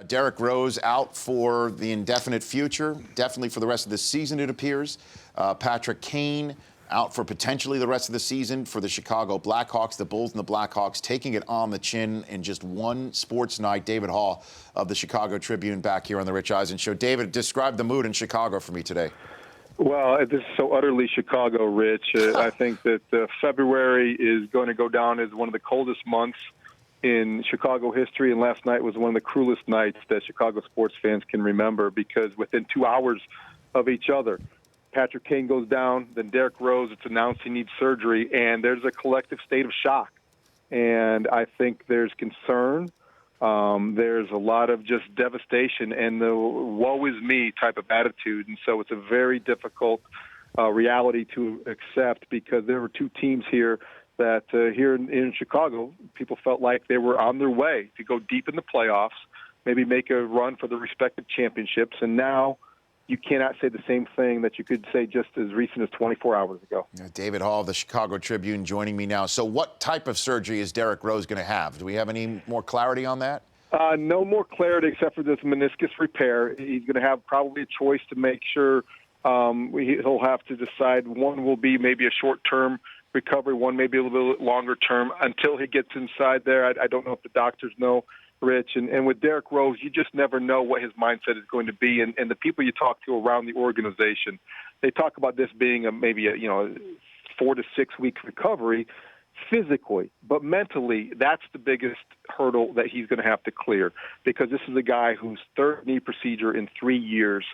Derrick Rose out for the indefinite future, definitely for the rest of the season, it appears. Patrick Kane out for potentially the rest of the season for the Chicago Blackhawks. The Bulls and the Blackhawks taking it on the chin in just one sports night. David Haugh of the Chicago Tribune back here on the Rich Eisen Show. David, describe the mood in Chicago for me today. Well, this is so utterly Chicago, Rich. I think that February is going to go down as one of the coldest months in Chicago history, and last night was one of the cruelest nights that Chicago sports fans can remember, because within 2 hours of each other, Patrick Kane goes down, then Derrick Rose, it's announced he needs surgery, and there's a collective state of shock. And I think there's concern. There's a lot of just devastation and the woe is me type of attitude. And so it's a very difficult reality to accept, because there were two teams here that here in Chicago, people felt like they were on their way to go deep in the playoffs, maybe make a run for the respective championships. And now you cannot say the same thing that you could say just as recent as 24 hours ago. David Haugh of the Chicago Tribune joining me now. So what type of surgery is Derrick Rose going to have? Do we have any more clarity on that? No more clarity except for this meniscus repair. He's going to have probably a choice to make sure. He'll have to decide. One will be maybe a short-term recovery, one maybe a little bit longer term until he gets inside there. I don't know if the doctors know, Rich. And with Derrick Rose, you just never know what his mindset is going to be. And the people you talk to around the organization, they talk about this being maybe a 4 to 6 week recovery physically, but mentally, that's the biggest hurdle that he's going to have to clear, because this is a guy whose third knee procedure in 3 years,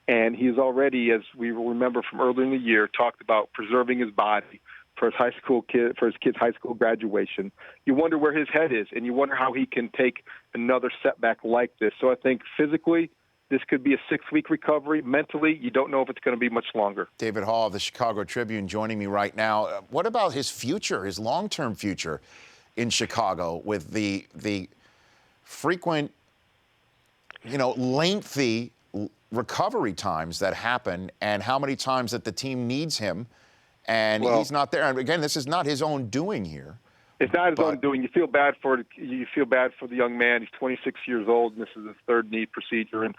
and he's already, as we remember from earlier in the year, talked about preserving his body for his kid's high school graduation. You wonder where his head is, and you wonder how he can take another setback like this. So I think physically, this could be a 6 week recovery. Mentally, you don't know if it's going to be much longer. David Haugh of the Chicago Tribune joining me right now. What about his future, his long-term future in Chicago, with the frequent, lengthy recovery times that happen, and how many times that the team needs him and he's not there? And again, this is not his own doing here. It's not his own doing. You feel bad for the young man. He's 26 years old, and this is his third knee procedure. And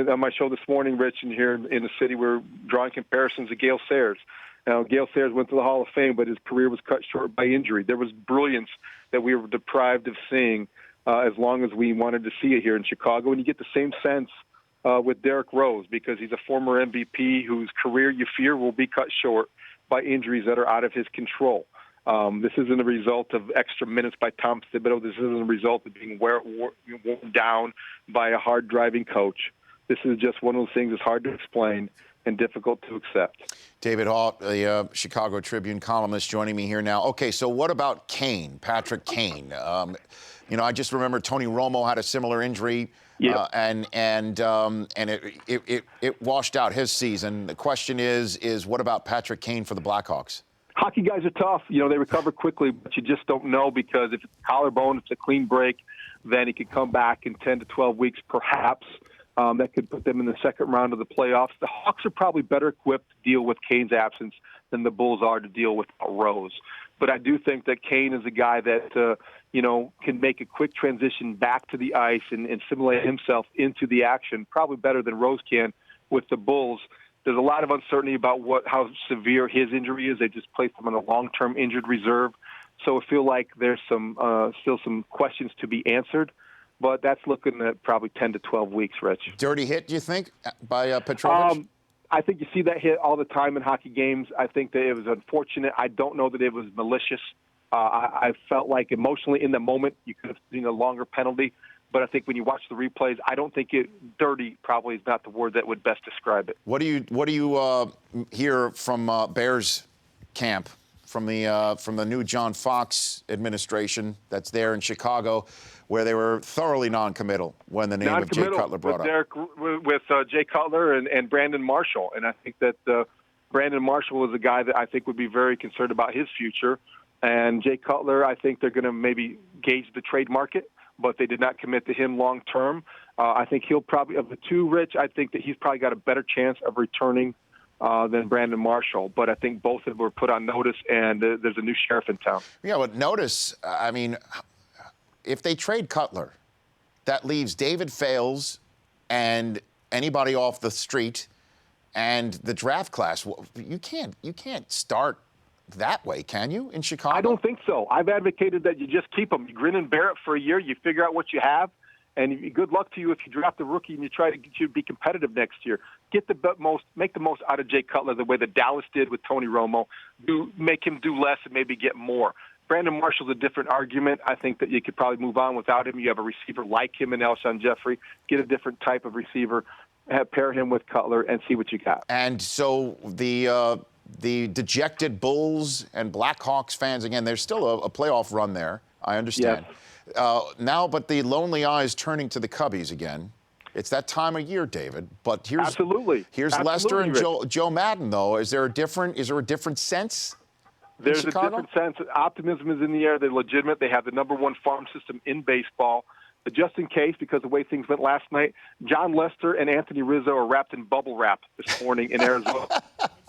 on my show this morning, Rich, and here in the city, we're drawing comparisons to Gale Sayers. Now, Gale Sayers went to the Hall of Fame, but his career was cut short by injury. There was brilliance that we were deprived of seeing as long as we wanted to see it here in Chicago. And you get the same sense with Derrick Rose, because he's a former MVP whose career you fear will be cut short by injuries that are out of his control. This isn't a result of extra minutes by Tom Thibodeau. This isn't a result of being worn down by a hard-driving coach. This is just one of those things that's hard to explain and difficult to accept. David Haugh, the Chicago Tribune columnist, joining me here now. Okay, so what about Kane, Patrick Kane? I just remember Tony Romo had a similar injury, and it washed out his season. The question is what about Patrick Kane for the Blackhawks? Hockey guys are tough. They recover quickly, but you just don't know, because if it's a collarbone, it's a clean break, then he could come back in 10 to 12 weeks, perhaps. That could put them in the second round of the playoffs. The Hawks are probably better equipped to deal with Kane's absence than the Bulls are to deal with Rose. But I do think that Kane is a guy that, can make a quick transition back to the ice and assimilate himself into the action, probably better than Rose can with the Bulls. There's a lot of uncertainty about how severe his injury is. They just placed him on a long-term injured reserve. So I feel like there's still some questions to be answered. But that's looking at probably 10 to 12 weeks, Rich. Dirty hit, do you think, by Petrovic? I think you see that hit all the time in hockey games. I think that it was unfortunate. I don't know that it was malicious. I felt like emotionally in the moment you could have seen a longer penalty. But I think when you watch the replays, I don't think dirty probably is not the word that would best describe it. What do you hear from Bears camp, from the new John Fox administration that's there in Chicago, where they were thoroughly non-committal when the name of Jay Cutler brought up? With Jay Cutler and Brandon Marshall. And I think that Brandon Marshall is a guy that I think would be very concerned about his future. And Jay Cutler, I think they're going to maybe gauge the trade market, but they did not commit to him long term. I think he'll probably, of the two, Rich, I think that he's probably got a better chance of returning than Brandon Marshall. But I think both of them were put on notice, and there's a new sheriff in town. Yeah, but notice, if they trade Cutler, that leaves David Fales and anybody off the street and the draft class. You can't start that way, can you, in Chicago? I don't think so. I've advocated that you just keep them. You grin and bear it for a year. You figure out what you have. And good luck to you if you draft a rookie and you try to get you to be competitive next year. Make the most out of Jay Cutler the way that Dallas did with Tony Romo. Make him do less and maybe get more. Brandon Marshall's a different argument. I think that you could probably move on without him. You have a receiver like him and Alshon Jeffrey. Get a different type of receiver. Pair him with Cutler and see what you got. And so the dejected Bulls and Blackhawks fans, again, there's still a playoff run there. I understand. Yes. Now, but the lonely eyes turning to the Cubbies again. It's that time of year, David. But here's Absolutely. Lester and Rich. Joe Madden, though. Is there a different sense? There's a Chicago? different sense. Optimism is in the air. They're legitimate. They have the number one farm system in baseball. But just in case, because of the way things went last night, John Lester and Anthony Rizzo are wrapped in bubble wrap this morning in Arizona.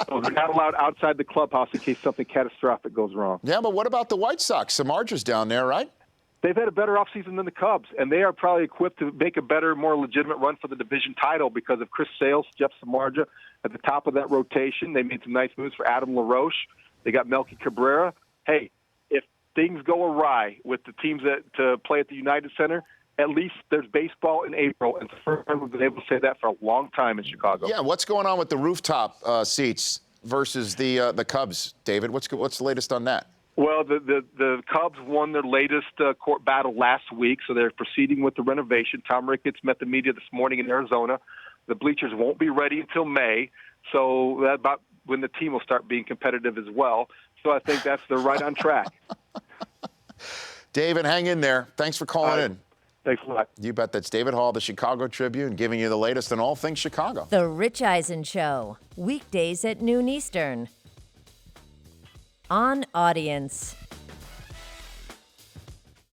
So they're not allowed outside the clubhouse in case something catastrophic goes wrong. Yeah, but what about the White Sox? Samardzija's down there, right? They've had a better offseason than the Cubs, and they are probably equipped to make a better, more legitimate run for the division title because of Chris Sales, Jeff Samardzija at the top of that rotation. They made some nice moves for Adam LaRoche. They got Melky Cabrera. Hey, if things go awry with the teams that play at the United Center, at least there's baseball in April, and it's the first time we've been able to say that for a long time in Chicago. Yeah, what's going on with the rooftop seats versus the Cubs, David? What's the latest on that? Well, the Cubs won their latest court battle last week, so they're proceeding with the renovation. Tom Ricketts met the media this morning in Arizona. The bleachers won't be ready until May, so that's about when the team will start being competitive as well. So I think they're right on track. David, hang in there. Thanks for calling in. Thanks a lot. You bet. That's David Haugh, the Chicago Tribune, giving you the latest on all things Chicago. The Rich Eisen Show, weekdays at noon Eastern. On Audience.